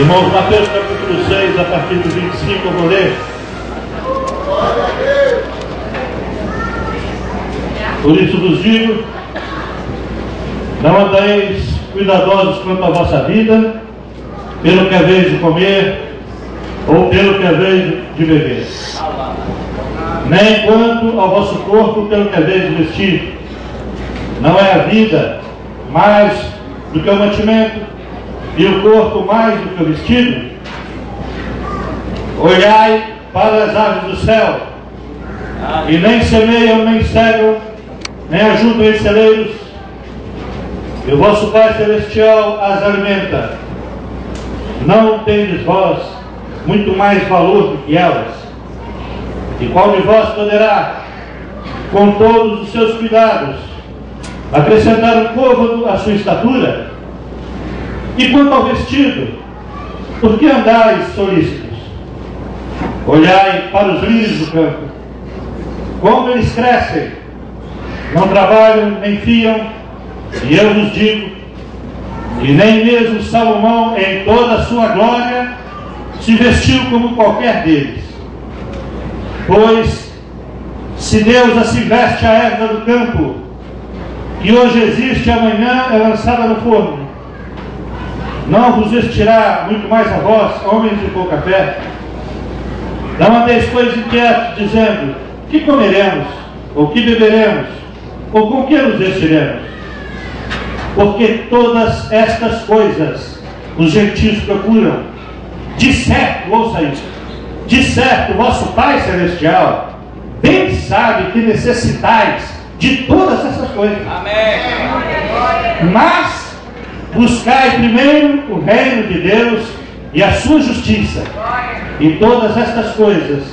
Irmãos, Mateus capítulo 6, a partir do 25, eu vou ler. Por isso vos digo, não andeis cuidadosos quanto à vossa vida, pelo que haveis de comer, ou pelo que haveis de beber, nem quanto ao vosso corpo, pelo que haveis de vestir. Não é a vida mais do que o mantimento, e o corpo mais do que o vestido? Olhai para as aves do céu, e nem semeiam, nem cegam, nem ajuntam em celeiros, e o vosso Pai Celestial as alimenta. Não tendes vós muito mais valor do que elas? E qual de vós poderá, com todos os seus cuidados, acrescentar um côvado à sua estatura? E quanto ao vestido, por que andais solícitos? Olhai para os lírios do campo, como eles crescem, não trabalham nem fiam, e eu vos digo, e nem mesmo Salomão, em toda a sua glória, se vestiu como qualquer deles. Pois, se Deus assim veste a erva do campo, que hoje existe e amanhã é lançada no forno, não vos vestirá muito mais a vós, homens de pouca fé? Não andeis, pois, inquietos, dizendo, que comeremos, ou que beberemos, ou com que nos vestiremos? Porque todas estas coisas os gentios procuram. De certo, ouça isso, de certo, vosso Pai Celestial bem sabe que necessitais de todas essas coisas. Amém. Mas buscai primeiro o reino de Deus e a sua justiça, e todas estas coisas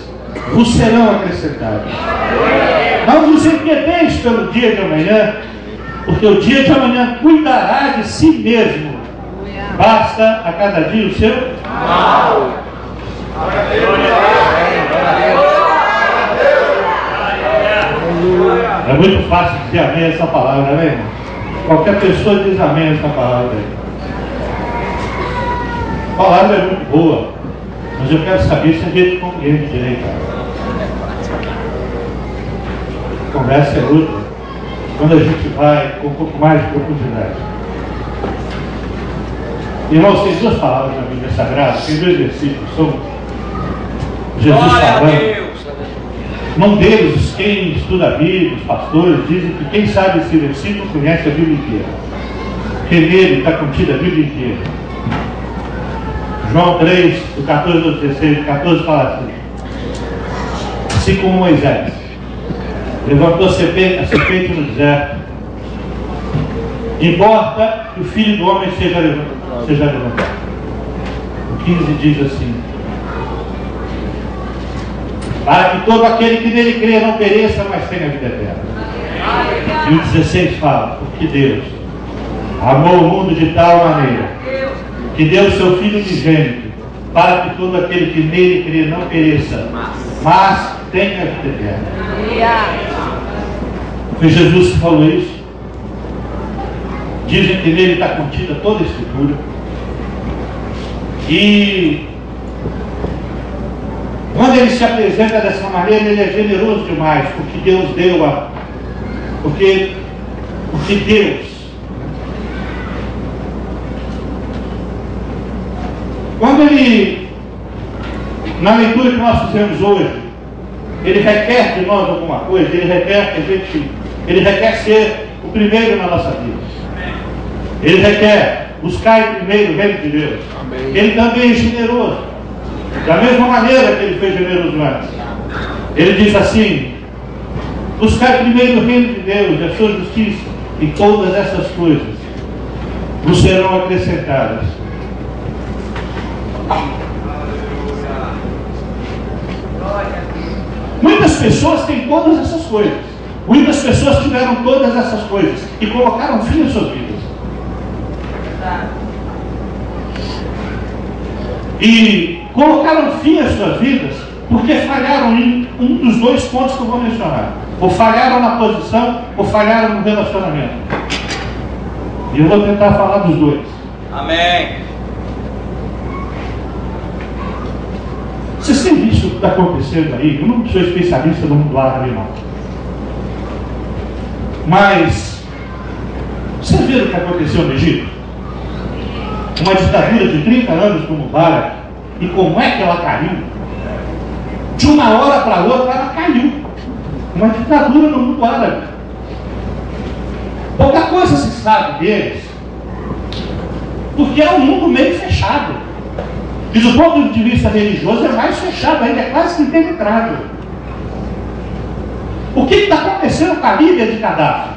vos serão acrescentadas. Não vos inquieteis pelo dia de amanhã, porque o dia de amanhã cuidará de si mesmo. Basta a cada dia o seu mal. É muito fácil dizer amém a essa palavra, né, irmão? Qualquer pessoa diz amém a essa palavra aí. A palavra é muito boa, mas eu quero saber se a gente compreende direito. A conversa é outra quando a gente vai com um pouco mais de profundidade. Irmãos, tem duas palavras na Bíblia Sagrada, tem dois versículos, são Jesus falando. Num deles, quem estuda a Bíblia, os pastores, dizem que quem sabe esse versículo conhece a Bíblia inteira, porque nele está contida a Bíblia inteira. João 3, do 14 ao 16, 14 fala assim como Moisés levantou a serpente no deserto, importa que o Filho do Homem seja levantado. O 15 diz assim, para que todo aquele que nele crê não pereça, mas tenha a vida eterna. E o 16 fala, porque Deus amou o mundo de tal maneira que deu o seu Filho unigênito, para que todo aquele que nele crê não pereça, mas tenha a vida eterna. Foi Jesus que falou isso. Dizem que nele está contida toda a Escritura. E quando ele se apresenta dessa maneira, ele é generoso demais, porque Deus deu porque Deus, quando ele, na leitura que nós fizemos hoje, ele requer de nós alguma coisa, ele requer ser o primeiro na nossa vida. Ele requer buscar primeiro o reino de Deus. Amém. Ele também é generoso, da mesma maneira que ele foi generoso antes. Ele diz assim, buscar primeiro o reino de Deus e a sua justiça, e todas essas coisas vos serão acrescentadas. Muitas pessoas têm todas essas coisas. Muitas pessoas tiveram todas essas coisas e colocaram fim às suas vidas. E colocaram fim às suas vidas porque falharam em um dos dois pontos que eu vou mencionar. Ou falharam na posição, ou falharam no relacionamento. E eu vou tentar falar dos dois. Amém. Vocês têm visto o que está acontecendo aí? Eu não sou especialista no mundo árabe, não. Mas, vocês viram o que aconteceu no Egito? Uma ditadura de 30 anos como Mubarak. E como é que ela caiu? De uma hora para outra ela caiu. Uma ditadura no mundo árabe. Pouca coisa se sabe deles. Porque é um mundo meio fechado. E do ponto de vista religioso é mais fechado ainda, é quase que impenetrável. O que está acontecendo com a Líbia de Gaddafi?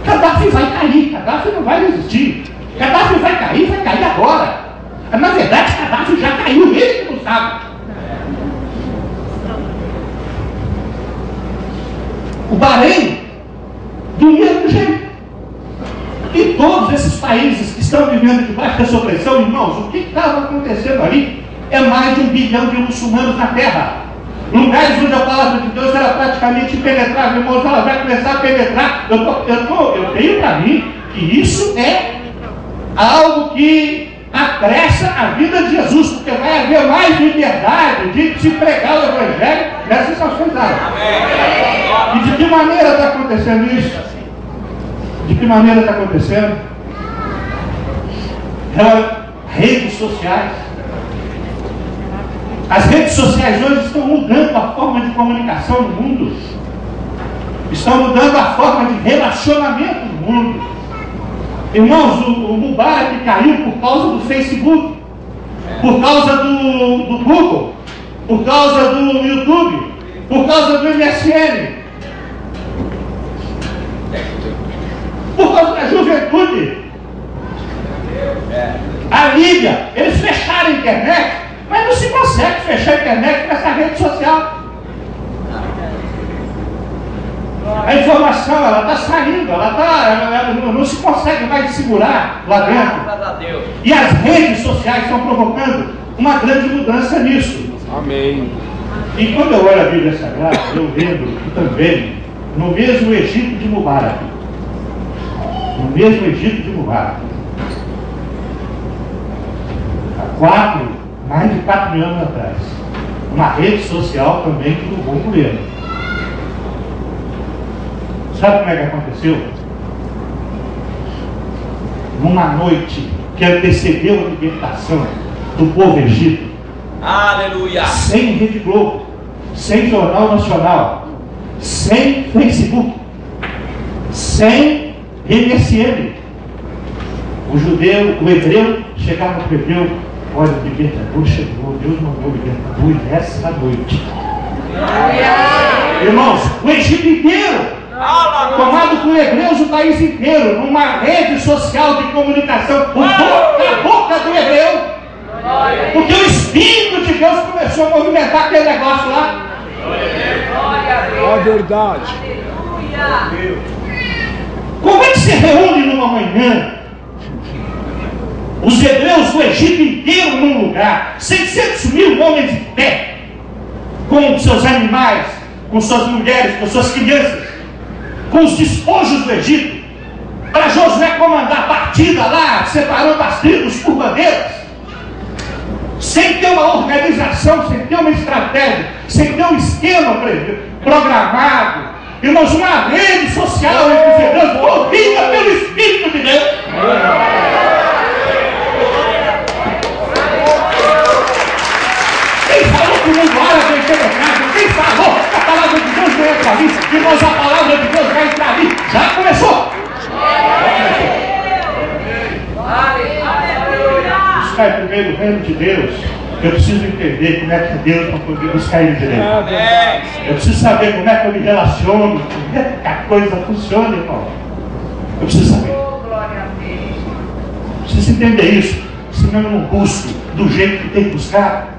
Gaddafi vai cair, Gaddafi não vai resistir. Gaddafi vai cair agora. Na verdade, Gaddafi já caiu, ele que não sabe. O Bahrein, do mesmo jeito. E todos esses países que estão vivendo debaixo dessa opressão, irmãos, o que estava acontecendo ali é mais de 1 bilhão de muçulmanos na terra. Lugares onde a palavra de Deus era praticamente impenetrável, irmãos, ela vai começar a penetrar. Eu tenho para mim que isso é algo que apressa a vida de Jesus, porque vai haver mais liberdade de se pregar o Evangelho nessas nações árabes. E de que maneira está acontecendo isso? De que maneira está acontecendo? Redes sociais. As redes sociais hoje estão mudando a forma de comunicação no mundo. Estão mudando a forma de relacionamento no mundo. Irmãos, o Mubarak caiu por causa do Facebook, por causa do Google, por causa do YouTube, por causa do MSN, por causa da juventude. A Líbia, eles fecharam a internet, mas não se consegue fechar a internet com essa rede social. A informação, ela está saindo, ela não se consegue mais segurar lá dentro. E as redes sociais estão provocando uma grande mudança nisso. Amém. E quando eu olho a Bíblia Sagrada, eu vejo também, no mesmo Egito de Mubarak, há mais de 4 mil anos atrás, uma rede social também que derrubou o governo. Sabe como é que aconteceu? Numa noite que antecedeu a libertação do povo egito, aleluia, sem Rede Globo, sem Jornal Nacional, sem Facebook, sem MSN, o hebreu chegava para o hebreu: olha, o libertador chegou, Deus mandou o libertador essa noite. Irmãos, o Egito inteiro, tomado por hebreus, o país inteiro, numa rede social de comunicação, a boca do hebreu, porque o Espírito de Deus começou a movimentar aquele negócio lá. A verdade. Como é que se reúne numa manhã os hebreus do Egito inteiro num lugar, 600 mil homens de pé, com seus animais, com suas mulheres, com suas crianças, com os despojos do Egito, para Josué comandar a partida lá, separando as tribos por bandeiras, sem ter uma organização, sem ter uma estratégia, sem ter um esquema programado. Irmãos, uma rede social entre os hebreus, movida pelo Espírito de Deus. Quem falou que o mundo árabe é democrático? Quem falou que a palavra de Deus vai entrar ali? Irmãos, a palavra de Deus vai entrar ali. Já começou. Buscar primeiro o reino de Deus. Eu preciso entender como é que Deus está podendo buscar ele direito. Eu preciso saber como é que eu me relaciono, como é que a coisa funciona, irmão. Eu preciso saber. Eu preciso entender isso. Senão eu não busco do jeito que tem que buscar.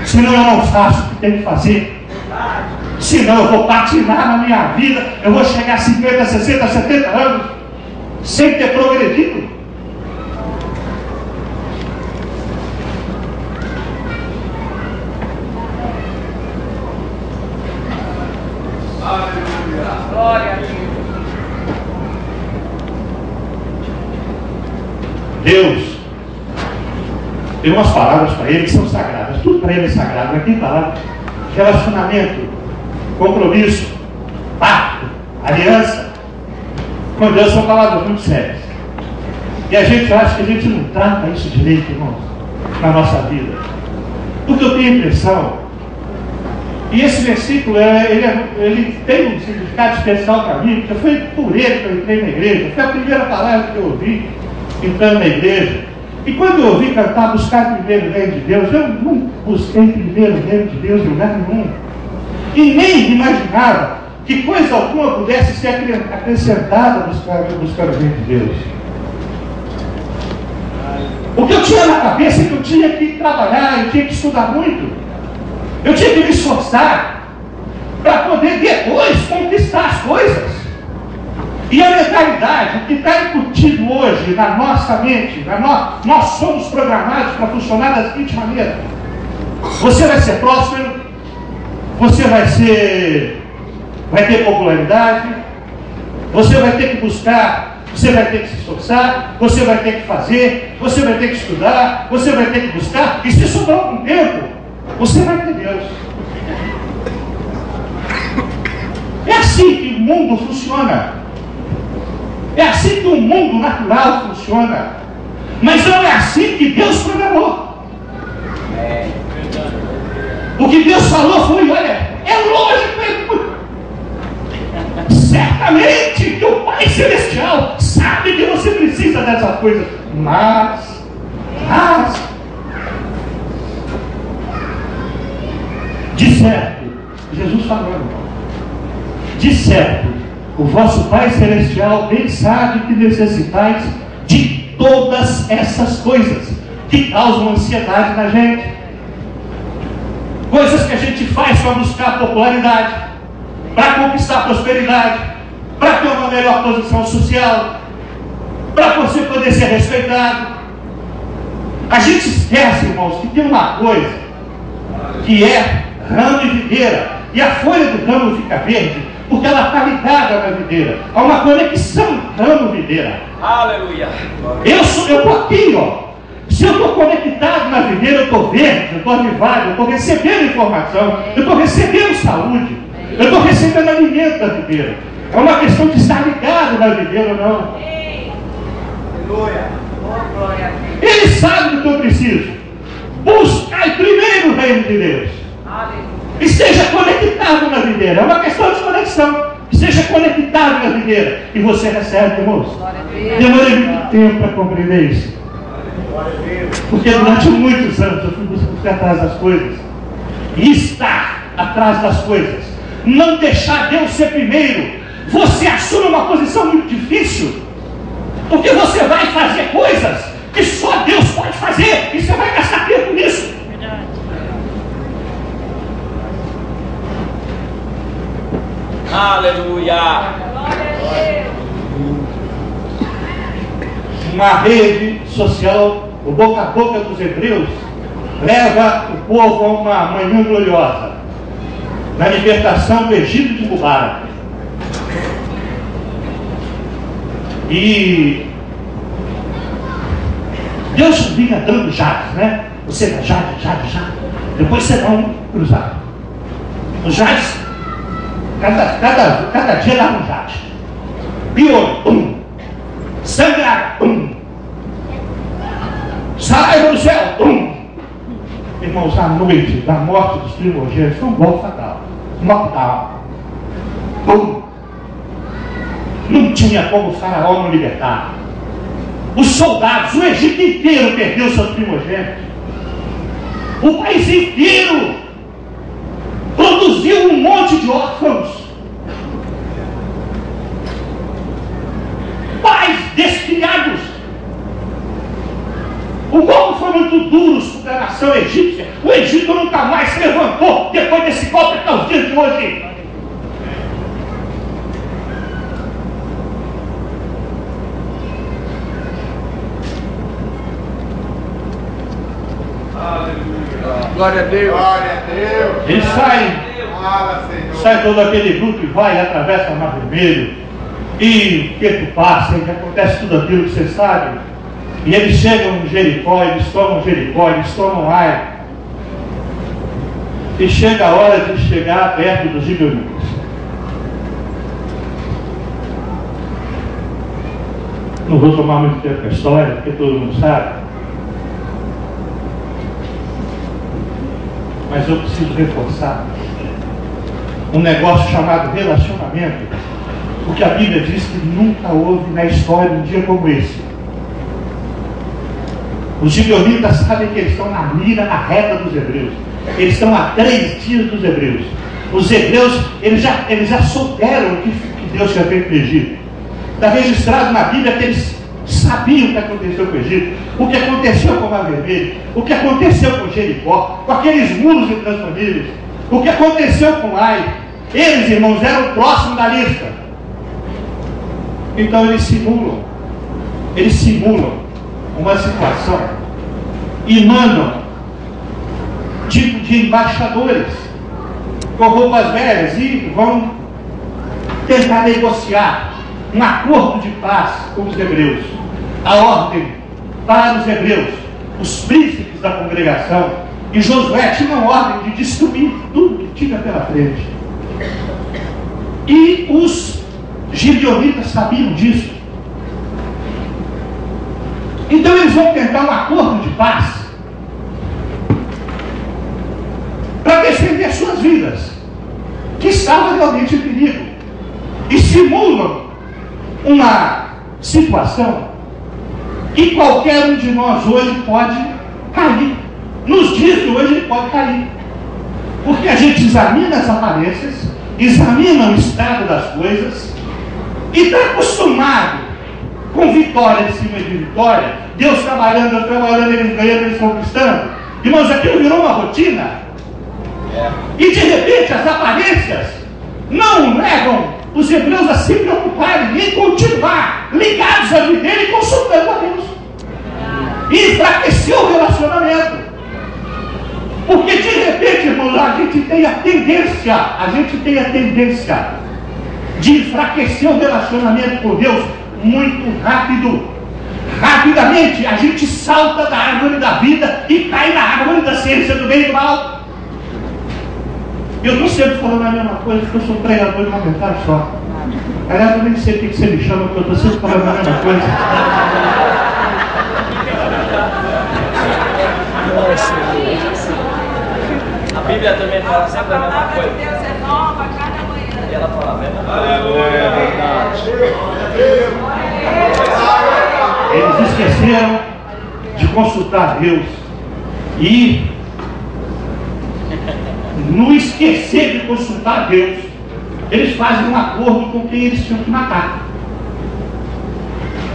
Senão eu não faço o que tem que fazer. Senão eu vou patinar na minha vida. Eu vou chegar a 50, 60, 70 anos sem ter progredido. Glória a Deus. Deus Tem umas palavras para ele que são sagradas. Tudo para ele é sagrado. Aqui palavra, relacionamento, compromisso, pacto, aliança. Com Deus são palavras muito sérias. E a gente acha que a gente não trata isso direito, irmãos, na nossa vida. Porque eu tenho a impressão, e esse versículo ele tem um significado especial para mim, porque foi por ele que eu entrei na igreja. Foi a primeira palavra que eu ouvi entrando na igreja. E quando eu ouvi cantar buscar primeiro o reino de Deus, eu não busquei primeiro o reino de Deus em lugar nenhum. E nem imaginava que coisa alguma pudesse ser acrescentada buscar o reino de Deus. O que eu tinha na cabeça é que eu tinha que trabalhar, eu tinha que estudar muito. Eu tinha que me esforçar para poder depois conquistar as coisas. E a mentalidade, o que está incutido hoje na nossa mente, nós somos programados para funcionar da seguinte maneira: você vai ser próspero, você vai ter popularidade, você vai ter que buscar, você vai ter que se esforçar, você vai ter que fazer, você vai ter que estudar, você vai ter que buscar, e se sobrar algum tempo, você vai ter Deus. É assim que o mundo funciona. É assim que o mundo natural funciona. Mas não é assim que Deus programou. O que Deus falou foi: olha, é lógico, certamente que o Pai Celestial sabe que você precisa dessas coisas, mas de certo, Jesus falando, de certo, o vosso Pai Celestial bem sabe que necessitais de todas essas coisas que causam ansiedade na gente. Coisas que a gente faz para buscar popularidade, para conquistar prosperidade, para ter uma melhor posição social, para você poder ser respeitado. A gente esquece, irmãos, que tem uma coisa que é ramo e videira, e a folha do ramo fica verde porque ela está ligada na videira. Há uma conexão ramo-videira. Aleluia. Eu estou aqui, ó. Se eu estou conectado na videira, eu estou verde, eu estou avivado, eu estou recebendo informação, eu estou recebendo saúde, eu estou recebendo alimento da videira. É uma questão de estar ligado na videira ou não. Aleluia. Ele sabe do que eu preciso. Buscai primeiro o reino de Deus. Esteja conectado na videira. É uma questão de conexão. Esteja conectado na videira. E você recebe, irmãos. Demorei muito tempo para compreender isso. Porque durante muitos anos eu fui buscar atrás das coisas. E estar atrás das coisas, não deixar Deus ser primeiro, você assume uma posição muito difícil. Porque você vai fazer coisas que só Deus pode fazer. E você vai gastar tempo nisso. Aleluia. Uma rede social, o boca a boca dos hebreus, leva o povo a uma manhã gloriosa, na libertação do Egito de Mubarak. E Deus vinha dando jades, né? Você dá jade. Depois você dá um cruzado. Os jades, cada dia dá um jade. Pior, sangrar, sai do céu, Irmãos, a noite da morte dos primogênitos foi um golpe fatal. Knockdown. Não tinha como o faraó não libertar. Os soldados, o Egito inteiro perdeu seus primogênitos. O país inteiro produziu um monte de órfãos. Pais desfilhados. O golpe foi muito duro sobre a nação egípcia. O Egito nunca mais se levantou depois desse golpe até os dias de hoje. Glória a Deus. Glória a Deus. Eles saem, Fala, Senhor. sai todo aquele grupo e vai, atravessa o Mar Vermelho. E o tempo passa, e acontece tudo aquilo que você sabe, E eles chegam em Jericó, eles tomam Ai. E chega a hora de chegar perto dos gibeonitas. Não vou tomar muito tempo com a história, porque todo mundo sabe. Mas eu preciso reforçar um negócio chamado relacionamento, porque a Bíblia diz que nunca houve na história um dia como esse. Os gibeonitas sabem que eles estão na mira, na reta dos hebreus. Eles estão há 3 dias dos hebreus. Os hebreus, eles já souberam o que Deus tinha feito no Egito. Está registrado na Bíblia que eles sabiam o que aconteceu com o Egito, o que aconteceu com o Mar Vermelho, o que aconteceu com Jericó, com aqueles muros intransponíveis, o que aconteceu com Ai. Eles, irmãos, eram o próximo da lista. Então eles simulam uma situação e mandam tipo de embaixadores com roupas velhas e vão tentar negociar um acordo de paz com os hebreus. A ordem para os hebreus, os príncipes da congregação, e Josué tinha uma ordem de destruir tudo que tinha pela frente. E os gibeonitas sabiam disso. Então eles vão tentar um acordo de paz para defender suas vidas, que estavam realmente em perigo, e simulam uma situação que qualquer um de nós hoje pode cair. Nos dias de hoje ele pode cair, porque a gente examina as aparências, examina o estado das coisas e está acostumado com vitória em cima de vitória, Deus trabalhando, eles ganhando, eles conquistando. Irmãos, aquilo virou uma rotina. E de repente as aparências não levam os hebreus a se preocuparem em continuar ligados à vida dele e consultando a Deus. E enfraqueceu o relacionamento. Porque de repente, irmãos, a gente tem a tendência de enfraquecer o relacionamento com Deus muito rápido. Rapidamente a gente salta da árvore da vida e cai na árvore da ciência do bem e do mal. Eu estou sempre falando a mesma coisa, porque eu sou pregador de uma mensagem só. Aliás, eu nem sei o que você me chama, porque eu estou sempre falando a mesma coisa. A Bíblia também fala sempre a mesma coisa. Deus é nova a cada manhã. E ela fala a mesma coisa. Aleluia, verdade. Eles esqueceram de consultar Deus. E no esquecer de consultar Deus, eles fazem um acordo com quem eles tinham que matar.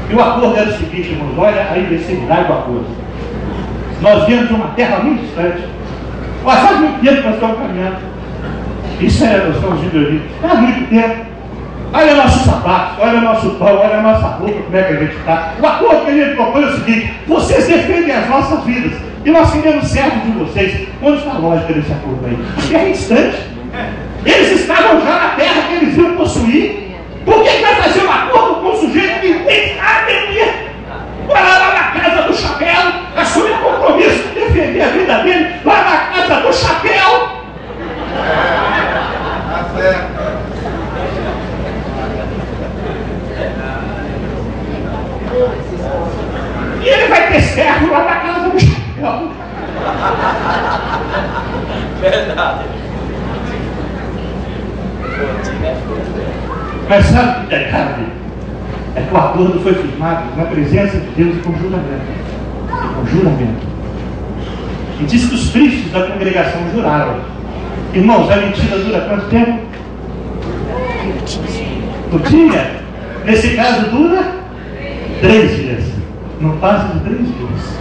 E o acordo era o seguinte, irmãos, olha a imbecilidade do acordo. Nós viemos de uma terra muito distante. Olha, faz muito tempo que nós estamos caminhando. Isso é, nós estamos gibeonitas. Faz muito tempo. Olha nossos sapatos, olha nosso pão, olha a nossa roupa, como é que a gente está. O acordo que a gente propõe é o seguinte: vocês defendem as nossas vidas e nós seremos servos de vocês. Onde está a lógica desse acordo aí? Porque é instante. Eles estavam já na terra que eles iam possuir. Por que vai fazer um acordo com um sujeito que tem alegria? Vai lá na casa do chapéu, assumir o compromisso de defender a vida dele, lá na casa do chapéu. Tá certo. E ele vai ter servo lá na casa do chapéu. Verdade. Mas sabe o que está errado? É que o acordo foi firmado na presença de Deus e com juramento. E diz que os príncipes da congregação juraram. Irmãos, a mentira dura quanto tempo? Um dia. Nesse caso dura 3 dias. Não passa de 3 dias.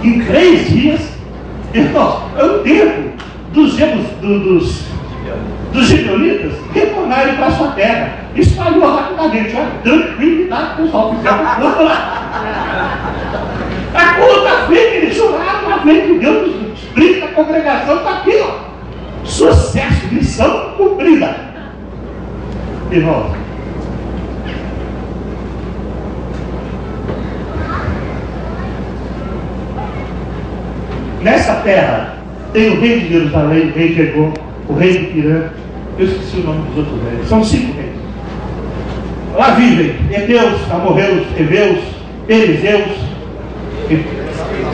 Em 3 dias, irmãos, é o tempo dos gibeonitas retornarem para a sua terra. Espalhou rapidamente, olha, tranquilidade, pessoal, fizeram a conta lá. A conta feita, eles juraram na frente de Deus, os príncipes da congregação está aqui, ó. Sucesso, missão cumprida. Irmãos, Nessa terra tem o rei de Jerusalém, o rei de Edom, o rei de Pirã. Eu esqueci o nome dos outros reis. São 5 reis. Lá vivem Heteus, Amorreus, Heveus, Perizeus e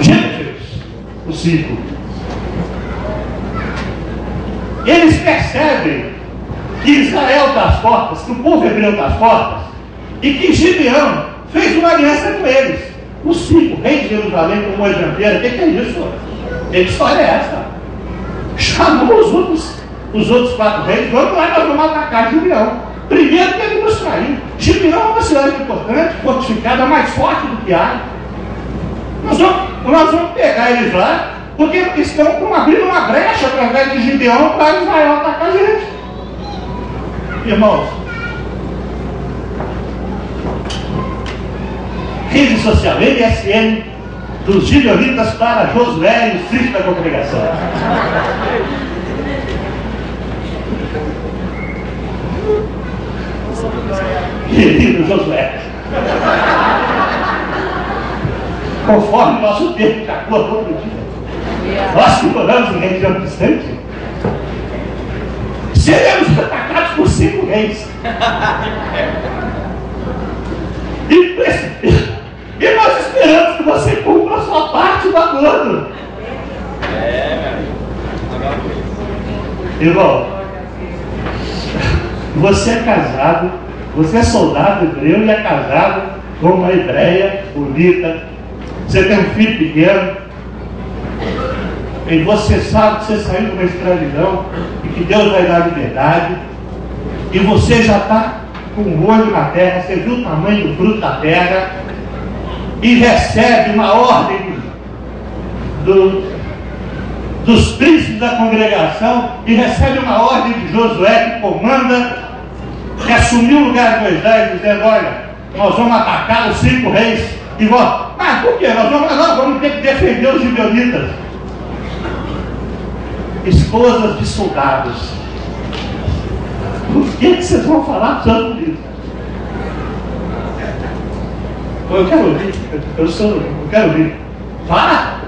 Jebuseus, os 5. Eles percebem que Israel está às portas, que o povo hebreu está às portas, e que Gibeão fez uma aliança com eles. Os 5 reis de Jerusalém como uma janteira. O que é isso? Que história é essa? Chamou os outros 4 reis, vamos lá, nós vamos atacar Gibeão. Primeiro que ele nos traiu. Gibeão é uma cidade importante, fortificada, mais forte do que Ai. Nós vamos pegar eles lá, porque eles estão abrindo uma brecha através de Gibeão para Israel atacar a gente. Irmãos, rede social, MSN, dos gibeonitas para Josué e os filhos da congregação. Querido Josué, conforme nosso tempo de acordo outro dia, nós que moramos em região distante, seremos atacados por 5 reis. E nós esperamos que você cumpra a sua parte do acordo. Irmão, você é casado, você é soldado hebreu e é casado com uma hebreia bonita. Você tem um filho pequeno. E você sabe que você saiu de uma escravidão e que Deus vai dar liberdade. E você já está com o olho na terra, você viu o tamanho do fruto da terra e recebe uma ordem dos príncipes da congregação e recebe uma ordem de Josué que comanda, que assumiu o lugar de Moisés, dizendo: olha, nós vamos atacar os 5 reis e vamos. Ah, por quê? Nós vamos ter que defender os gibeonitas. Esposas de soldados, por que vocês vão falar tanto disso? Eu quero ouvir, eu quero ouvir. Fala!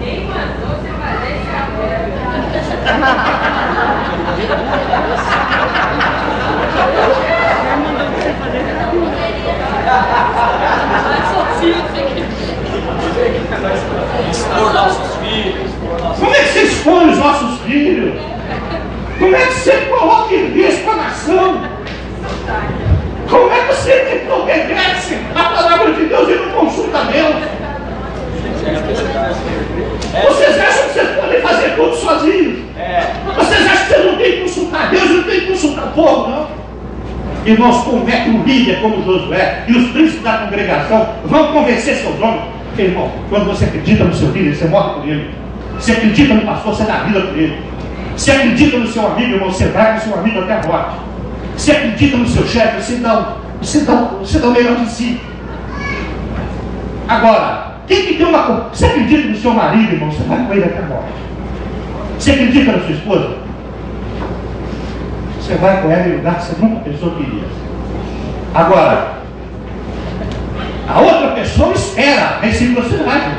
Quem mandou você fazer esse amor? Expor nossos filhos. Como é que você expõe os nossos filhos? Como é que você coloca em risco a nação? Como é que você obedece a palavra de Deus e não consulta Deus? Vocês acham que vocês podem fazer tudo sozinhos? Vocês acham que vocês não têm que consultar Deus e não têm que consultar o povo, não? Irmãos, como é que um líder como Josué e os príncipes da congregação vão convencer seus homens? Porque, irmão, quando você acredita no seu líder, você morre por ele. Você acredita no pastor, você dá vida por ele. Você acredita no seu amigo, irmão, você vai com o seu amigo até a morte. Você acredita no seu chefe, você dá o melhor de si. Agora, quem que tem uma coisa? Você acredita no seu marido, irmão, você vai com ele até a morte. Você acredita na sua esposa? Você vai com ela em lugar que você nunca pensou que iria. Agora, a outra pessoa espera reciprocidade.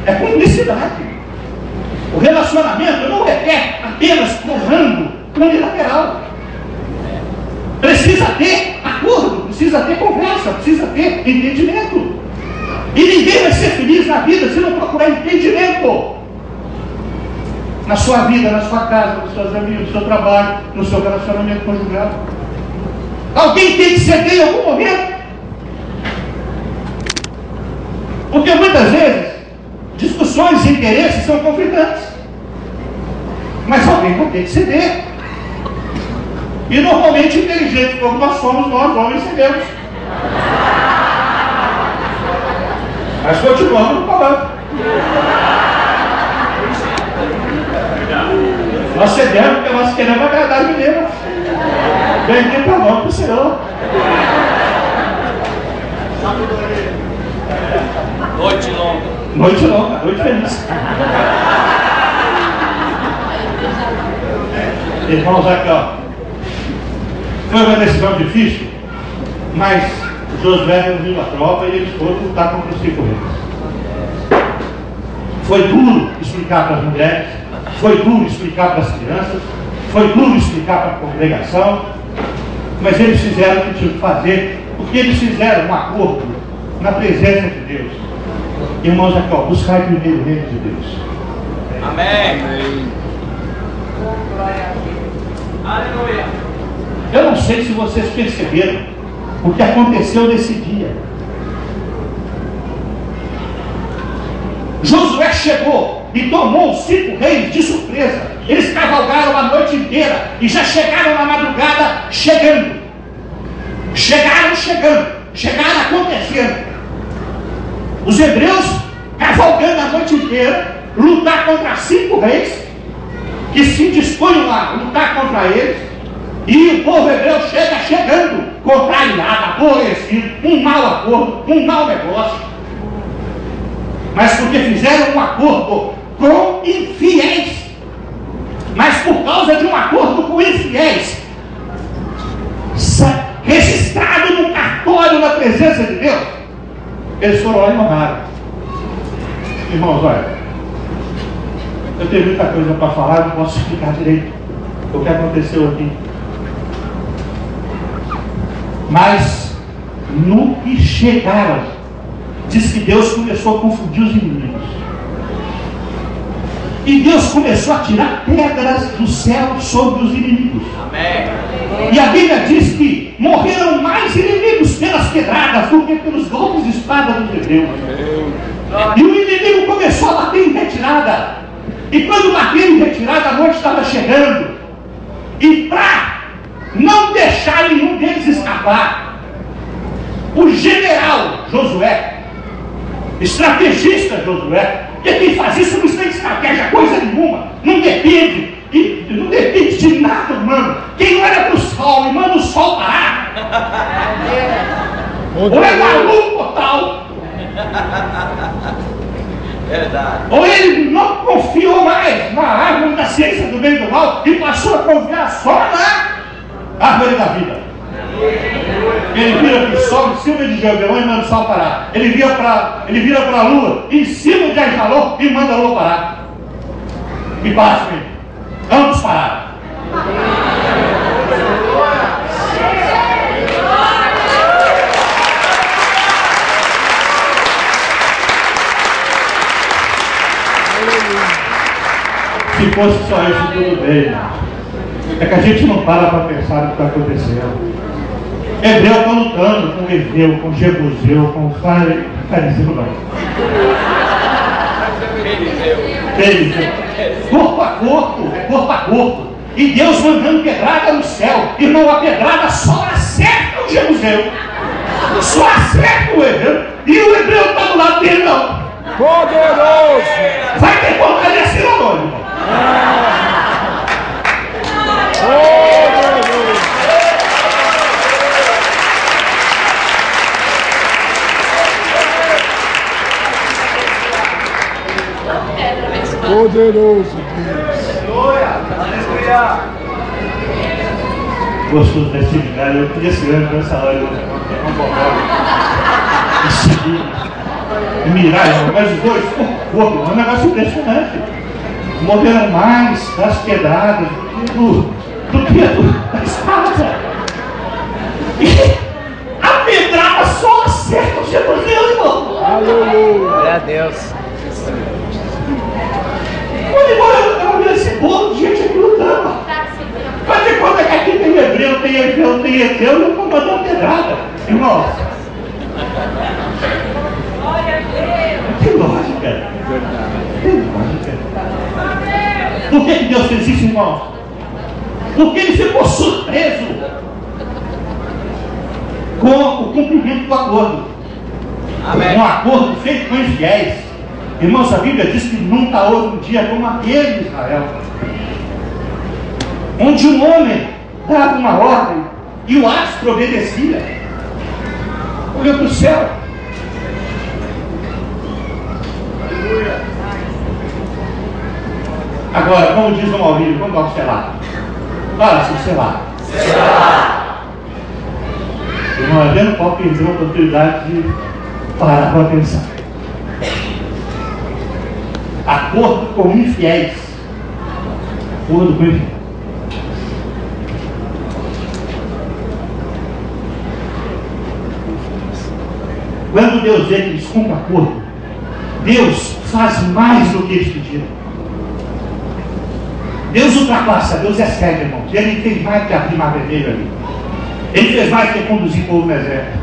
É cumplicidade. O relacionamento não requer apenas comando unilateral. Precisa ter acordo, precisa ter conversa, precisa ter entendimento. E ninguém vai ser feliz na vida se não procurar entendimento. Na sua vida, na sua casa, nos seus amigos, no seu trabalho, no seu relacionamento conjugal. Alguém tem que ceder em algum momento. Porque muitas vezes discussões e interesses são conflitantes. Mas alguém vai ter que ceder. E normalmente inteligentes como nós somos, nós homens cedemos. Mas continuamos falando. Nós cedemos porque nós queremos agradar a menina. Bendito é o nome do Senhor. Noite longa. Noite longa, noite feliz. Irmãos, aqui ó. Foi uma decisão difícil, mas Josué reuniu a tropa e eles foram lutar contra os 5 reis. Foi duro explicar para as mulheres, foi duro explicar para as crianças, foi duro explicar para a congregação, mas eles fizeram o que tinham que fazer, porque eles fizeram um acordo na presença de Deus. Irmãos, aqui, ó, buscar primeiro o reino de Deus. Amém. Aleluia. Eu não sei se vocês perceberam o que aconteceu nesse dia. Josué chegou e tomou os 5 reis de surpresa. Eles cavalgaram a noite inteira e já chegaram na madrugada chegando. Chegaram acontecendo. Os hebreus cavalgando a noite inteira, lutar contra 5 reis que se dispunham a lutar contra eles, e o povo hebreu chegando contrariado, aborrecido, um mau acordo, um mau negócio, mas porque fizeram um acordo com infiéis, mas por causa de um acordo com infiéis, registrado no cartório na presença de Deus, eles foram lá e honraram. Irmãos, olha, eu tenho muita coisa para falar, não posso explicar direito o que aconteceu aqui. Mas no que chegaram, diz que Deus começou a confundir os inimigos. E Deus começou a tirar pedras do céu sobre os inimigos. Amém. E a Bíblia diz que morreram mais inimigos pelas pedradas do que pelos golpes de espada dos hebreus. E o inimigo começou a bater em retirada. E quando bateu em retirada, a noite estava chegando. E para não deixar nenhum deles escapar, o general Josué, estrategista Josué, porque quem faz isso não tem estratégia coisa nenhuma, não depende de nada humano. Quem olha para o sol e manda o sol parar, ou é maluco total, Verdade. ou ele não confiou mais na árvore da ciência do bem e do mal e passou a confiar só na árvore da vida. Ele vira para o sol em cima de Geobeão e manda o sol parar. Ele vira para a lua em cima de Ajalon e manda a lua parar. E pasme, ambos pararam. Se fosse só isso, tudo bem. É que a gente não para pensar no que está acontecendo. Hebreu está lutando com Eveu, com Jebuseu, com Fariseu, não. Eliseu. Corpo a corpo. E Deus mandando pedrada no céu. Irmão, a pedrada só acerta o Jebuseu. Só acerta o Hebreu. E o Hebreu está do lado dele, não. Poderoso! Vai ter fortalecer o nome, irmão. Poderoso Deus. Aleluia. Gostoso desse lugar. Eu queria ser anjo nessa hora. Eu vou e seguir. E mirar, irmão. Mas os dois, é um negócio impressionante. Morreram mais das pedradas do que da espada. E a pedrada só acerta o Jebuseu, irmão. Aleluia. Glória a Deus. Eu olhei esse bolo de gente aqui lutando. Faz de conta que aqui tem hebreu, e eu vou mandar uma pedrada. Irmão, tem lógica. Tem lógica. Por que Deus fez isso, irmão? Porque ele ficou surpreso com o cumprimento do acordo. Amém. Um acordo feito com os fiéis. Irmãos, a Bíblia diz que nunca houve um dia como aquele em Israel, onde um homem dava uma ordem e o astro obedecia. Olhou para o céu. Agora, como diz o Maurício, vamos dar o selar. Fala assim, selar. Irmão, a gente pode perder a oportunidade de parar para pensar. acordo com infiéis. Acordo com infiéis. Quando Deus vê que eles cumprem acordo, Deus faz mais do que eles pediram. Deus ultrapassa, Deus é cego, irmãos. Ele fez mais que abrir mar vermelho ali. Ele fez mais que conduzir o povo no exército.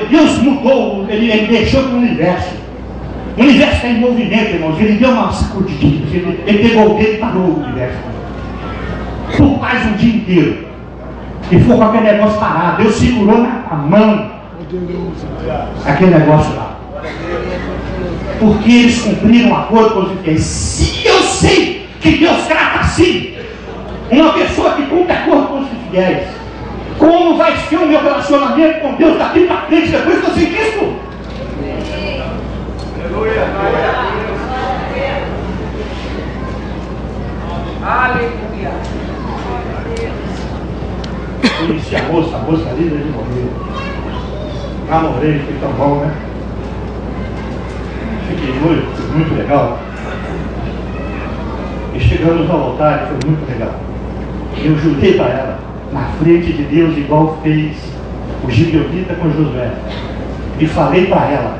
Deus mudou, ele deixou para o universo. O universo está em movimento, irmãos. Ele deu uma sacudidinha. Ele pegou o dedo e parou o universo. Por quase um dia inteiro. E foi com aquele negócio parado. Deus segurou na mão aquele negócio lá. Porque eles cumpriram um acordo com os infiéis. Se eu sei que Deus trata assim uma pessoa que cumpre acordo com os infiéis, como vai ser o meu relacionamento com Deus daqui para frente depois que eu sei disso? Aleluia. Conheci a moça ali, ele morreu. Namorei, foi tão bom, né? Fiquei noivo, foi muito legal. E chegamos ao altar, foi muito legal. Eu jurei para ela, na frente de Deus, igual fez o gibeonita com Josué. E falei para ela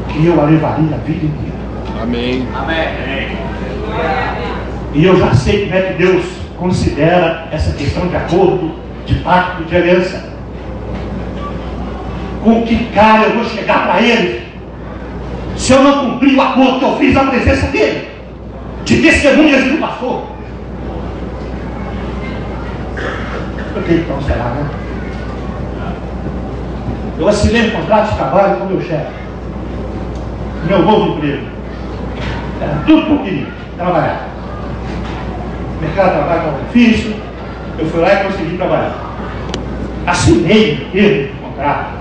que eu a levaria a vida inteira. Amém. Amém. E eu já sei como é que Deus considera essa questão de acordo, de pacto, de aliança. Com que cara eu vou chegar para ele se eu não cumprir o acordo que eu fiz na presença dele, de testemunhas do pastor? Porque então será, né? Eu assinei um contrato de trabalho com o meu chefe, meu novo emprego. Era tudo que eu queria, trabalhar. O mercado de trabalho estava difícil, eu fui lá e consegui trabalhar. Assinei o termo de contrato.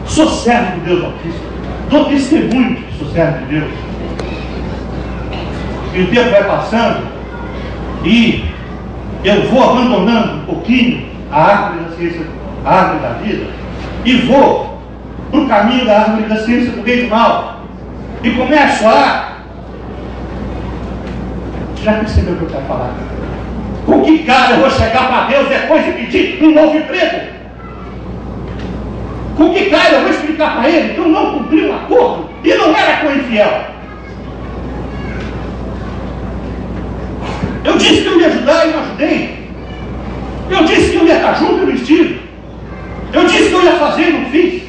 Sou servo de Deus Altíssimo. Dou testemunho de que sou servo de Deus. E o tempo vai passando e eu vou abandonando um pouquinho a árvore da ciência, a árvore da vida, e vou para o caminho da árvore da ciência do bem e do mal. E começo a... Já percebeu o que eu quero falar? Com que cara eu vou chegar para Deus depois de pedir um novo emprego? Com que cara eu vou explicar para ele que eu não cumpri um acordo e não era com o infiel? Eu disse que eu ia ajudar e não ajudei. Eu disse que eu ia estar junto e não estive. Eu disse que eu ia fazer e não fiz.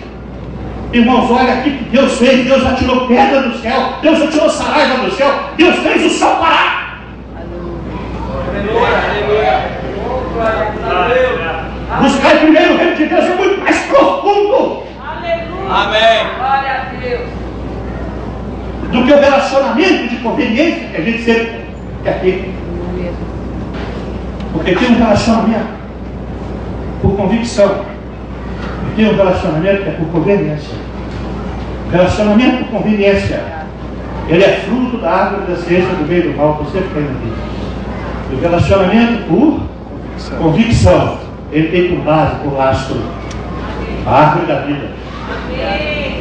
Irmãos, olha aqui que Deus fez. Deus atirou pedra do céu. Deus atirou saraiva do céu. Deus fez o sol parar. Buscar primeiro o reino de Deus é muito mais profundo. Aleluia. Amém. Glória a Deus. Do que o relacionamento de conveniência que a gente sempre quer ter. Porque tem um relacionamento por convicção. E tem um relacionamento que é por conveniência. Relacionamento por conveniência, ele é fruto da árvore da ciência do bem e do mal, que você tem aqui. E o relacionamento por convicção, ele tem por base, por lastro, a árvore da vida.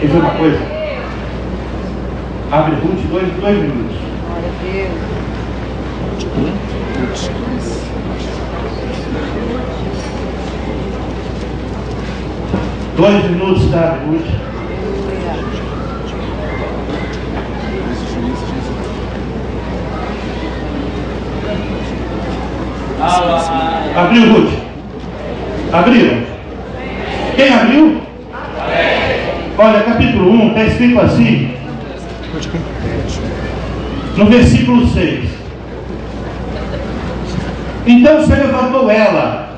Quer ver uma coisa? Abre Ruth, dois minutos. Glória a Deus. 2 minutos, tá, Ruth? Abriu, Ruth? Abriram? Quem abriu? Olha, capítulo 1 está escrito assim, no versículo 6. Então se levantou ela.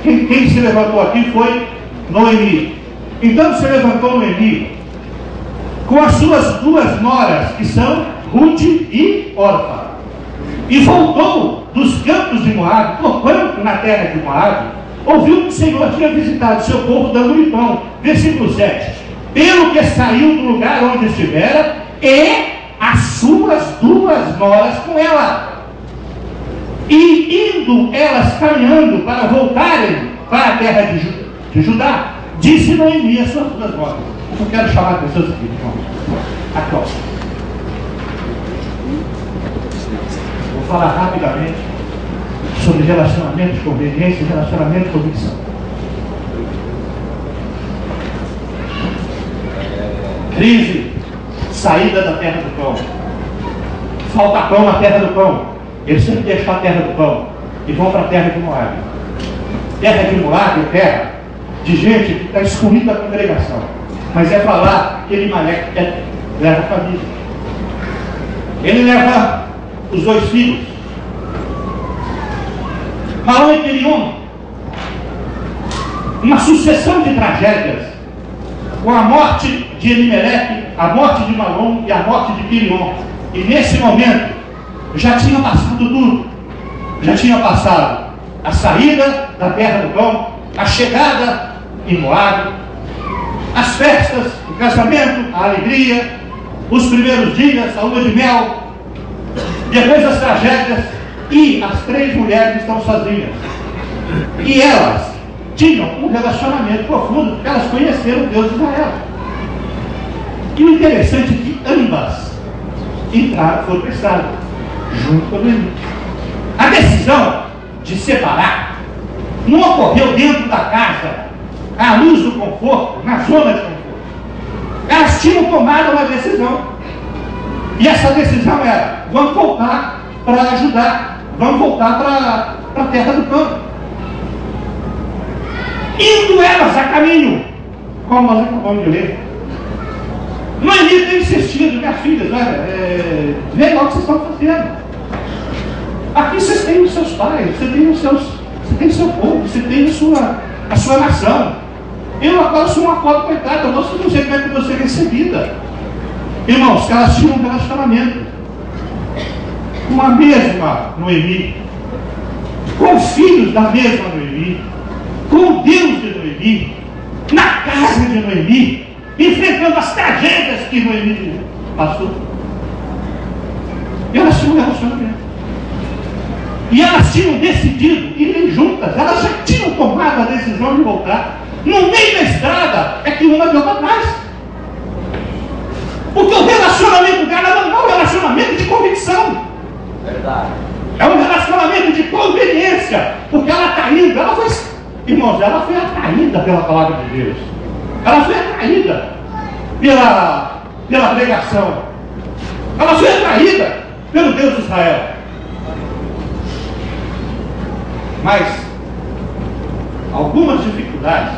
Quem se levantou aqui foi Noemi. Então se levantou Noemi com as suas 2 noras, que são Ruth e Orfa, e voltou dos campos de Moabe. Porquanto na terra de Moabe ouviu que o Senhor tinha visitado seu povo dando-lhe pão. Versículo 7. Pelo que saiu do lugar onde estivera, e as suas 2 noras com ela. E indo elas caminhando para voltarem para a terra de Judá, disse Noemi às suas 2 noras. Eu quero chamar as pessoas aqui, irmãos. Aqui, ó. falar rapidamente sobre relacionamento de conveniência e relacionamento de convicção. Crise, saída da terra do pão. Falta pão na terra do pão. Eles sempre deixam a terra do pão e vão para a terra de Moabe. Terra de Moabe é terra de gente que está excluída da congregação. Mas é para lá que Elimelec leva a família. Ele leva os 2 filhos. Malom e Querion. Uma sucessão de tragédias. Com a morte de Elimelec, a morte de Malom e a morte de Querion. E nesse momento, já tinha passado tudo. Já tinha passado a saída da terra do pão, a chegada em Moabe, as festas, o casamento, a alegria, os primeiros dias, a lua de mel, depois as tragédias, e as 3 mulheres estão sozinhas. E elas tinham um relacionamento profundo, porque elas conheceram o Deus de Israel. E o interessante é que ambas entraram, foram prestadas, junto com ele. A decisão de separar não ocorreu dentro da casa, à luz do conforto, na zona de conforto. Elas tinham tomado uma decisão. E essa decisão era: vamos voltar para ajudar, vamos voltar para a terra do pão. Indo elas a caminho, como nós acabamos de ler, Noemi tem insistido: minhas filhas, vê lá o que vocês estão fazendo. Aqui vocês têm os seus pais, você tem seu povo, você tem a sua nação. Eu agora sou uma pobre coitada, eu não sei como é que eu vou ser recebida. Irmãos, que elas tinham um relacionamento com a mesma Noemi, com os filhos da mesma Noemi, com o Deus de Noemi, na casa de Noemi, enfrentando as tragédias que Noemi passou. E elas tinham um relacionamento. E elas tinham decidido irem juntas, elas já tinham tomado a decisão de voltar. No meio da estrada é que uma deu para trás. Porque o relacionamento dela não é um relacionamento de convicção. Verdade. É um relacionamento de conveniência. Porque ela está indo, irmãos, ela foi atraída pela palavra de Deus. Ela foi atraída pela pregação. Ela foi atraída pelo Deus de Israel. Mas algumas dificuldades,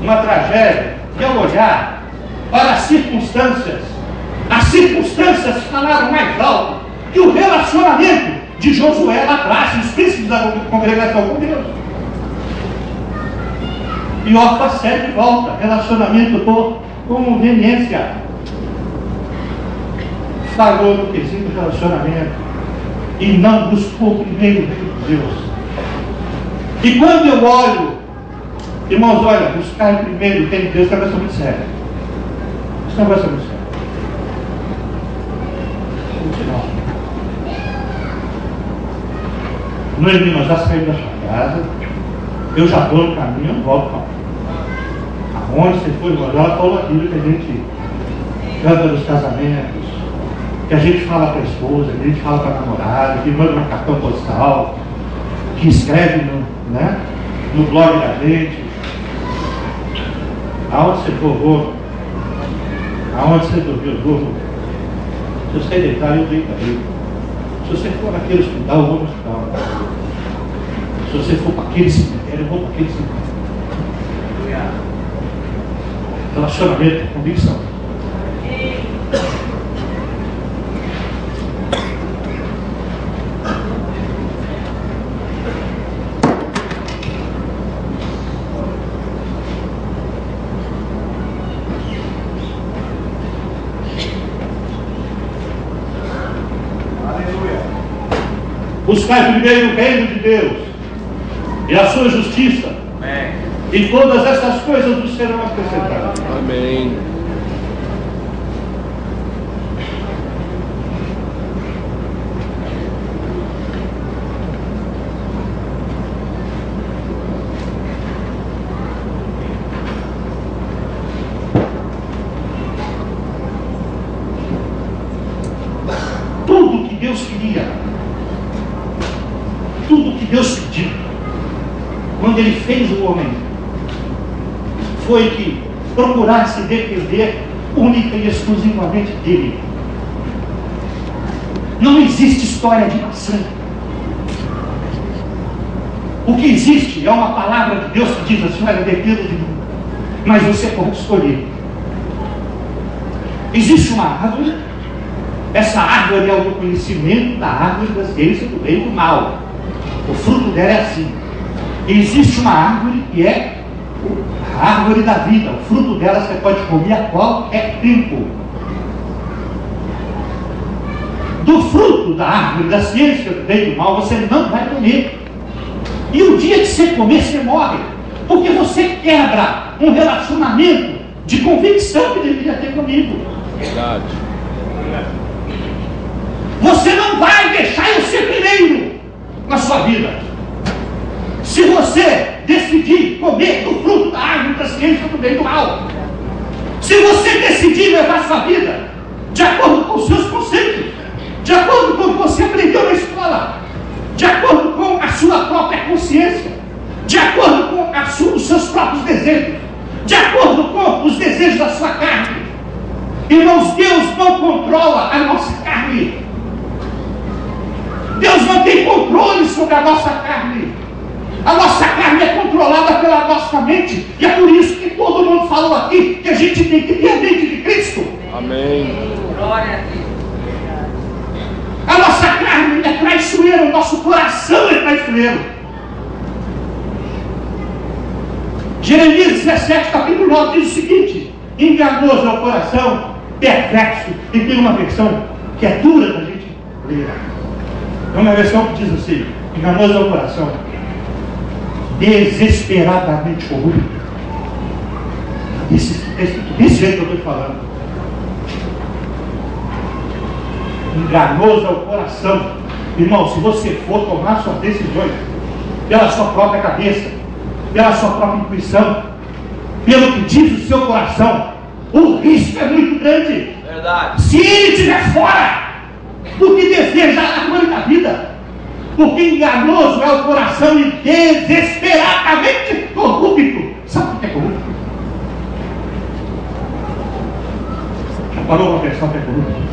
uma tragédia, e ao olhar para as circunstâncias falaram mais alto que o relacionamento de Josué lá atrás, os príncipes da congregação com Deus. E Orfa segue de volta, relacionamento por conveniência. Falou no quesito relacionamento e não buscou o primeiro reino de Deus. E quando eu olho, irmãos, olha, buscar primeiro o reino de Deus, é um negócio muito sério. Isso é um negócio muito sério. Noemi, nós já saímos da sua casa, eu já estou no caminho, eu não volto para aonde você foi, irmão, ela falou aquilo que a gente canta nos casamentos, que a gente fala para a esposa, que a gente fala para a namorada, que manda um cartão postal, que escreve no blog da gente. Aonde você for, vou. Aonde você dormiu, eu vou. Se você deitar, eu deito aí. Se você for naquele hospital, eu vou no hospital. Se você for para aquele cemitério, eu vou para aquele cemitério. Relacionamento, convicção. Buscai primeiro o reino de Deus e a sua justiça. Amém. E todas essas coisas vos serão acrescentadas. Amém. Tudo que Deus queria tudo que Deus pediu, quando Ele fez o homem, foi que procurasse depender única e exclusivamente dEle. Não existe história de maçã. O que existe é uma palavra de Deus que diz assim: olha, dependo de mim, mas você pode escolher. Existe uma árvore, essa árvore é o do conhecimento da árvore da ciência do bem e do mal. O fruto dela é assim. E existe uma árvore que é a árvore da vida. O fruto dela você pode comer a qualquer tempo. Do fruto da árvore da ciência do bem e do mal você não vai comer. E o dia que você comer, você morre. Porque você quebra um relacionamento de convicção que deveria ter comigo. Verdade. Você não vai deixar eu ser primeiro na sua vida. Se você decidir comer do fruto da árvore da ciência do bem e do mal, se você decidir levar sua vida de acordo com os seus conceitos, de acordo com o que você aprendeu na escola, de acordo com a sua própria consciência, de acordo com os seus próprios desejos, de acordo com os desejos da sua carne. Irmãos, Deus não controla a nossa carne. Deus não tem controle sobre a nossa carne. A nossa carne é controlada pela nossa mente. E é por isso que todo mundo falou aqui que a gente tem que ter a mente de Cristo. Amém. Glória a Deus. A nossa carne é traiçoeira, o nosso coração é traiçoeiro. Jeremias 17, capítulo 9 diz o seguinte: enganoso é o coração, perverso. E tem uma versão que é dura da gente ler. É uma versão que diz assim: enganoso é o coração, desesperadamente corrupto. Desse jeito que eu estou falando. Enganoso é o coração. Irmão, se você for tomar suas decisões pela sua própria cabeça, pela sua própria intuição, pelo que diz o seu coração, o risco é muito grande. Verdade. Se ele estiver fora do que deseja a cor da vida, porque enganoso é o coração e desesperadamente corrupto. Sabe o que é corrupto? Já parou para pensar o que é corrupto?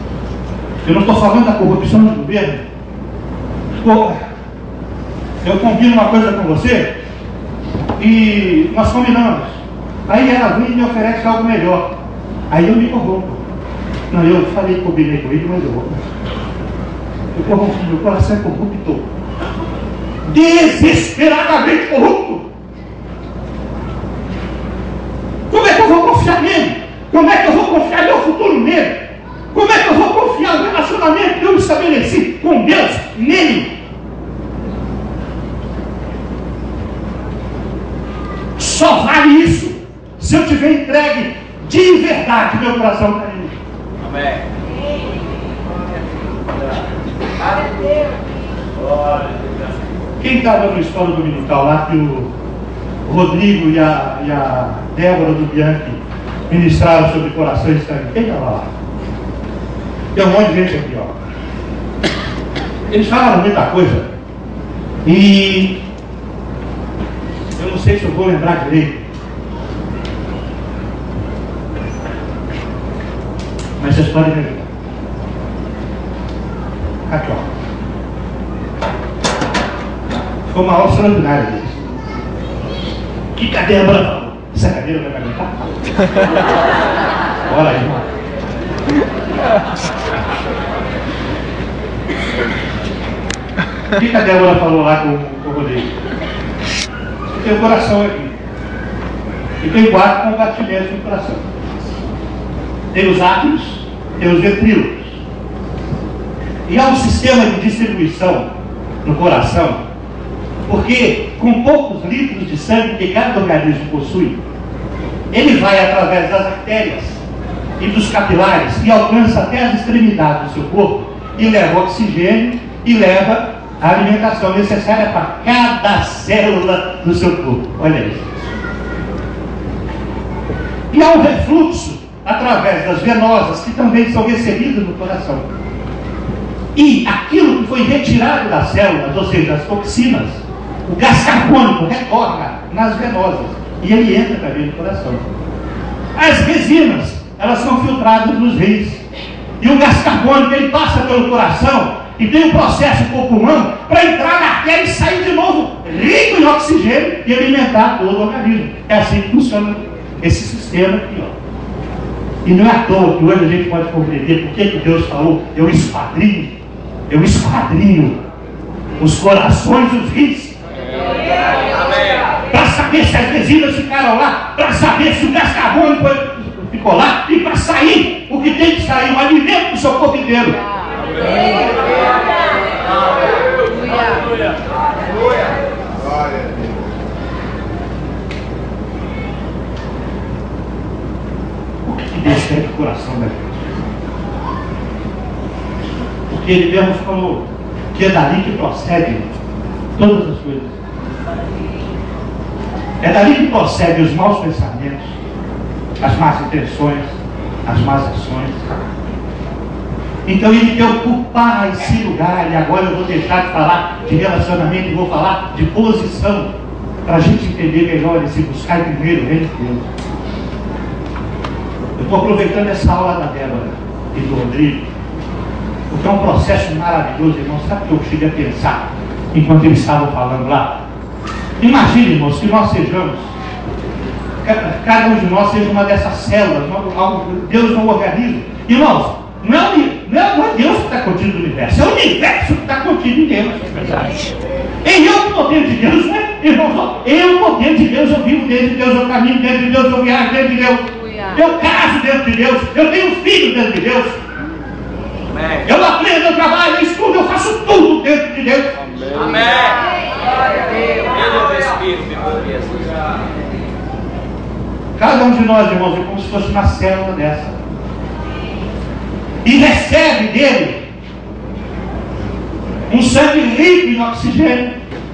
Eu não estou falando da corrupção do governo. Eu combino uma coisa com você e nós combinamos. Aí ela vem e me oferece algo melhor. Aí eu me corrompo. Não, eu falei que combinei com ele, mas eu vou. Eu corrompo, meu coração é corrupto. Desesperadamente corrupto. Como é que eu vou confiar nele? Como é que eu vou confiar meu futuro nele? Como é que eu vou confiar no relacionamento que eu estabeleci com Deus nele? Só vale isso se eu tiver entregue de verdade meu coração para ele. Amém. Quem estava no história dominical lá que o Rodrigo e a Débora do Bianchi ministraram sobre coração estranho? Quem estava lá? Tem um monte de gente aqui, ó. Eles falaram muita coisa. E eu não sei se eu vou lembrar direito. Mas vocês podem me ajudar. Aqui, ó. Foi uma aula extraordinária deles. Que cadeira, Débora? Essa cadeira vai me aguentar? Bora aí, irmão. O que a Débora falou lá com o Rodrigo? Tem o coração aqui. E tem 4 compartimentos no coração. Tem os átomos, tem os ventrículos. E há um sistema de distribuição no coração, porque com poucos litros de sangue que cada organismo possui, ele vai através das artérias e dos capilares e alcança até as extremidades do seu corpo e leva oxigênio e leva a alimentação necessária para cada célula do seu corpo. Olha isso. E há um refluxo através das venosas que também são recebidas no coração. E aquilo que foi retirado das células, ou seja, as toxinas, o gás carbônico retorna nas venosas e ele entra também no coração. As resinas, elas são filtradas nos rins. E o gás carbônico, ele passa pelo coração e tem um processo no corpo humano para entrar na artéria e sair de novo rico em oxigênio e alimentar todo o organismo. É assim que funciona esse sistema aqui, ó. E não é à toa que hoje a gente pode compreender por que Deus falou: eu esquadrinho os corações e os rins. Para saber se as resinas ficaram lá, para saber se o gás carbônico ficou lá, e para sair o que tem que sair, o alimento do seu corpo inteiro. O que Deus quer do coração da gente? Porque Ele mesmo falou que é dali que procedem todas as coisas. É dali que procedem os maus pensamentos, as más intenções, as más ações. Então Ele quer ocupar esse lugar. E agora eu vou deixar de falar de relacionamento e vou falar de posição, para a gente entender melhor esse buscar primeiro o reino de Deus. Eu estou aproveitando essa aula da Débora e do Rodrigo, porque é um processo maravilhoso, irmãos. Sabe o que eu cheguei a pensar enquanto eles estavam falando lá? Imagine, irmãos, que nós sejamos, cada um de nós seja uma dessas células, Deus no organismo. Irmãos, não é Deus que está contido no universo, é o universo que está contido em Deus. É verdade. E eu, o poder de Deus, né? Irmãos, eu, o poder de Deus, eu vivo dentro de Deus, eu caminho dentro de Deus, eu viajo dentro de Deus, eu caso dentro de Deus, eu tenho filho dentro de Deus. Eu aprendo, eu trabalho, eu estudo, eu faço tudo dentro de Deus. Amém. Pelo Espírito. Cada um de nós, irmãos, é como se fosse uma célula dessa. E recebe dele um sangue rico em oxigênio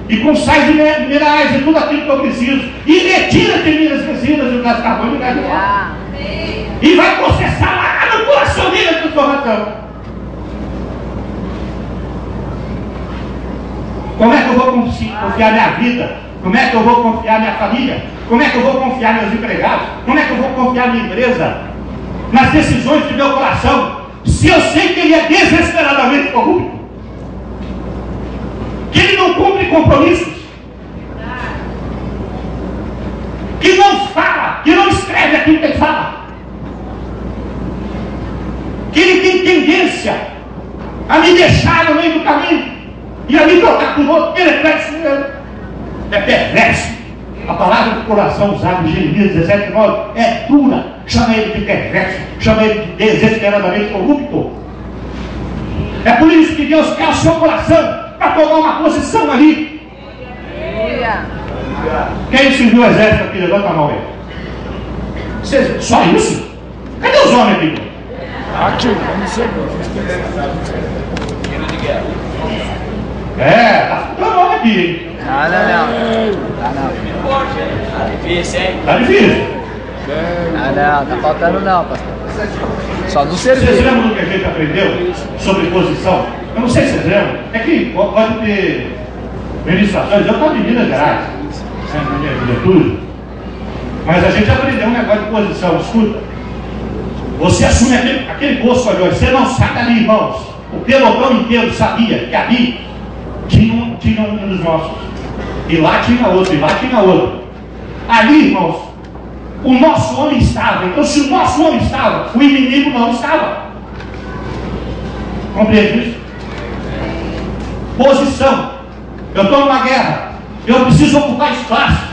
e com sais minerais e tudo aquilo que eu preciso. E retira de mim as resinas e o gás carbônico e o gás de volta. E vai processar lá no coração dele a transformação. Como é que eu vou confiar minha vida? Como é que eu vou confiar minha família? Como é que eu vou confiar meus empregados? Como é que eu vou confiar minha empresa? Nas decisões do meu coração, se eu sei que ele é desesperadamente corrupto, que ele não cumpre compromissos, que não fala, que não escreve aquilo que ele fala, que ele tem tendência a me deixar no meio do caminho e a me trocar por outro, ele é perverso. A palavra do coração usada em Jeremias 17:9 é dura. Chama ele de perverso, chama ele de desesperadamente corrupto. É por isso que Deus quer o seu coração para tomar uma posição ali. Quem serviu o exército aqui? Levanta a mão aí. Só isso? Cadê os homens aqui? Aqui, vamos ser. Tá ficando homem aqui. Não. Tá difícil, hein? Tá difícil. Não, tá faltando não, pastor. Só não serviu. Vocês lembram do que a gente aprendeu sobre posição? Eu não sei se vocês lembram. É que pode ter ministrações. Eu estava em Minas Gerais, na minha juventude, mas a gente aprendeu um negócio de posição. Escuta, você assume aquele posto ali, você não sai dali, irmãos. O pelotão inteiro sabia que ali tinha um dos nossos, e lá tinha outro, e lá tinha outro. Ali, irmãos, o nosso homem estava. Então, se o nosso homem estava, o inimigo não estava. Compreende isso? Posição. Eu estou numa guerra, eu preciso ocupar espaços,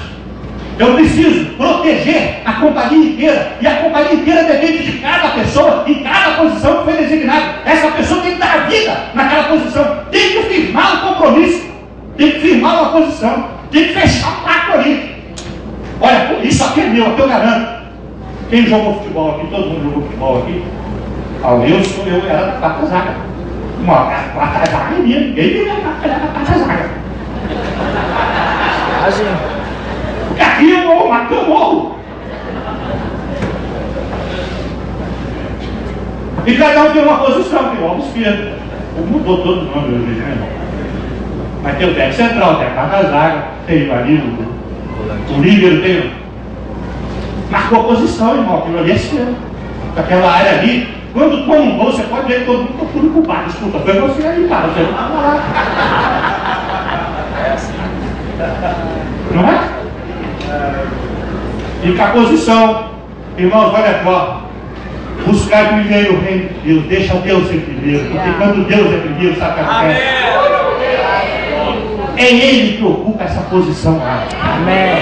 eu preciso proteger a companhia inteira, e a companhia inteira depende de cada pessoa em cada posição que foi designada. Essa pessoa tem que dar a vida naquela posição, tem que firmar um compromisso, tem que firmar uma posição, tem que fechar um pacto ali. Olha, isso aqui é meu, aqui eu garanto. Quem jogou futebol aqui? Todo mundo jogou futebol aqui. Eu era da quarta zaga. Uma quarta zaga é minha, ninguém me leva da quarta zaga. Porque aqui eu morro, aqui eu morro. E cada um tem uma posição, tem o alvo esquerdo, Mudou todo o nome hoje, né, irmão? Mas tem o técnico central, tem a quarta zaga, tem ali o líder, tem. Marcou a posição, irmão, aquilo ali é seu. Aquela área ali, quando toma um gol, você pode ver que todo mundo procura o culpado. Desculpa, foi você aí, cara, você não estava lá. Não é? E com a posição, irmãos, olha só. Buscar primeiro o reino de Deus, deixa Deus ser primeiro, porque quando Deus é primeiro, sabe o que acontece? É Ele que ocupa essa posição lá. Amém.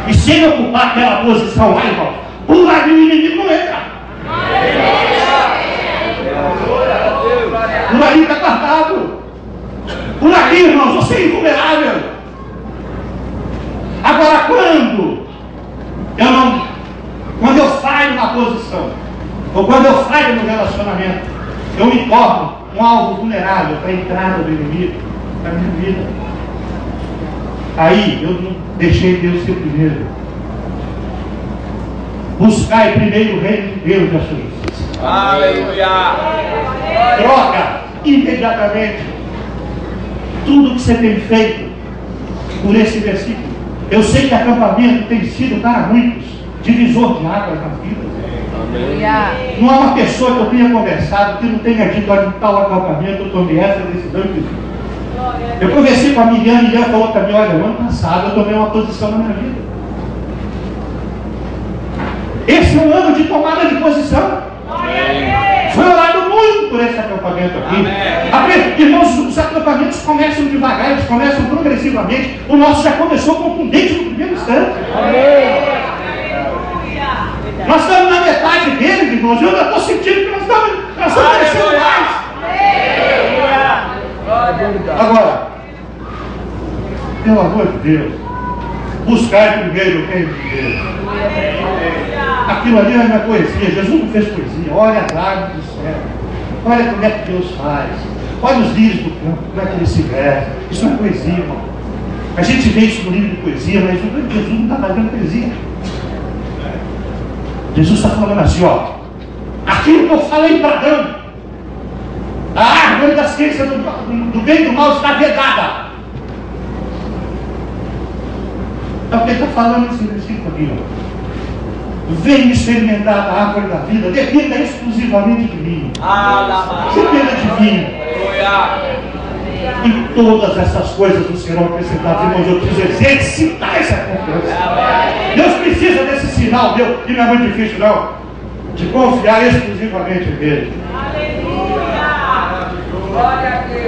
E se Ele ocupar aquela posição lá, irmão, o lado do inimigo não entra. Por ali está guardado. Por ali, irmãos, você é invulnerável. Agora, quando eu falho na posição, ou quando eu falho no relacionamento, eu me torno um alvo vulnerável para a entrada do inimigo na minha vida. Aí eu não deixei Deus ser primeiro. Buscai primeiro o reino de Deus e a sua justiça. Aleluia! Troca imediatamente tudo que você tem feito por esse versículo. Eu sei que acampamento tem sido para muitos divisor de águas na vida. Não há uma pessoa que eu tenha conversado que não tenha dito: olha, tal acampamento, eu tomei essa decisão. Eu conversei com a Miriam e ela falou também: olha, no ano passado eu tomei uma posição na minha vida. Esse é um ano de tomada de posição. Foi orado muito por esse acampamento aqui. Irmãos, os acampamentos começam devagar, eles começam progressivamente. O nosso já começou contundente no primeiro instante. Nós estamos na metade dele, irmãos. Eu ainda estou sentindo que nós estamos crescendo mais. Agora, pelo amor de Deus, buscar primeiro o reino de Deus. Aquilo ali é uma poesia. Jesus não fez poesia. Olha as árvores do céu. Olha como é que Deus faz. Olha os lírios do campo, como é que eles se vestem. Isso é poesia, irmão. A gente vê isso no livro de poesia, mas Jesus não está fazendo poesia. Jesus está falando assim, ó. Aquilo que eu falei para Adão, a árvore da ciência do bem e do mal está vedada. É o que ele está falando nesse versículo aqui, ó. Venha experimentar a árvore da vida, dependa exclusivamente de mim. Dependa de mim. E todas essas coisas não serão acrescentadas, irmãos. Eu preciso exercitar essa confiança. Deus precisa desse sinal, Deus, que não é muito difícil, não, de confiar exclusivamente nele.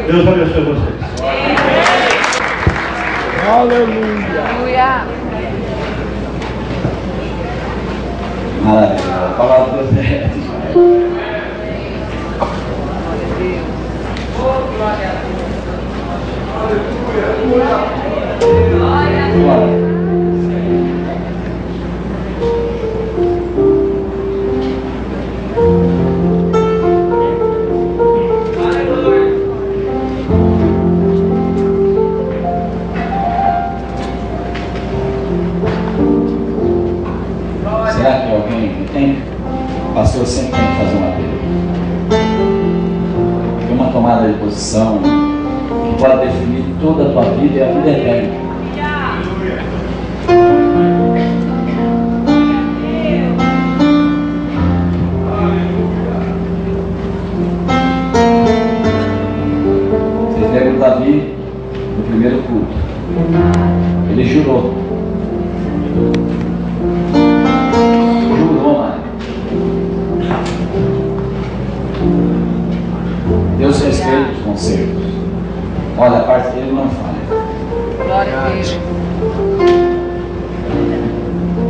Deus abençoe vocês. Aleluia. Maravilha, a palavra de Deus é demais. Será que alguém tem? O pastor sempre tem que fazer uma pergunta. Tem uma tomada de posição que pode definir toda a tua vida e a vida eterna. Vocês lembram Davi no primeiro culto? Ele jurou. Deus respeita os conselhos. Olha, a parte dele não falha. Glória a Deus.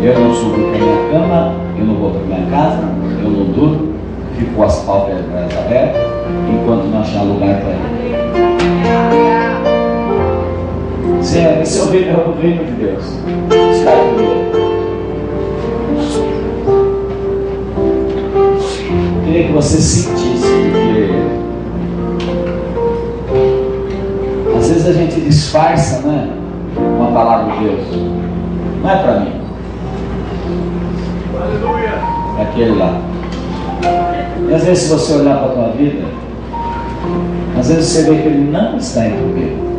Eu não subo para minha cama, eu não vou para minha casa, eu não durmo, fico com as pálpebras abertas, enquanto não achar lugar para ele. Esse é o reino de Deus. Está primeiro. Eu queria que você sentisse, porque às vezes a gente disfarça, né, uma palavra de Deus. Não é para mim. É aquele lá. E às vezes, se você olhar para a tua vida, Às vezes você vê que ele não está em primeiro.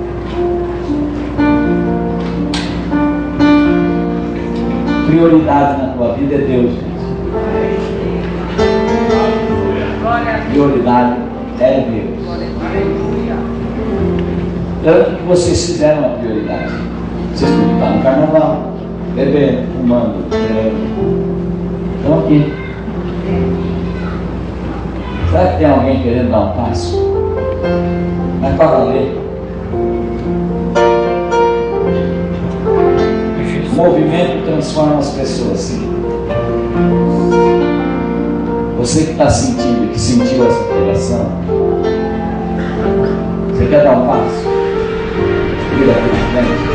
Prioridade na tua vida é Deus, gente. Prioridade é Deus. Tanto que vocês fizeram uma prioridade. Vocês podiam estar no carnaval, bebendo, fumando, estão aqui. Será que tem alguém querendo dar um passo? Mas para valer. O movimento transforma as pessoas, sim. Você que está sentindo, que sentiu essa pregação, você quer dar um passo? Vira aqui na frente.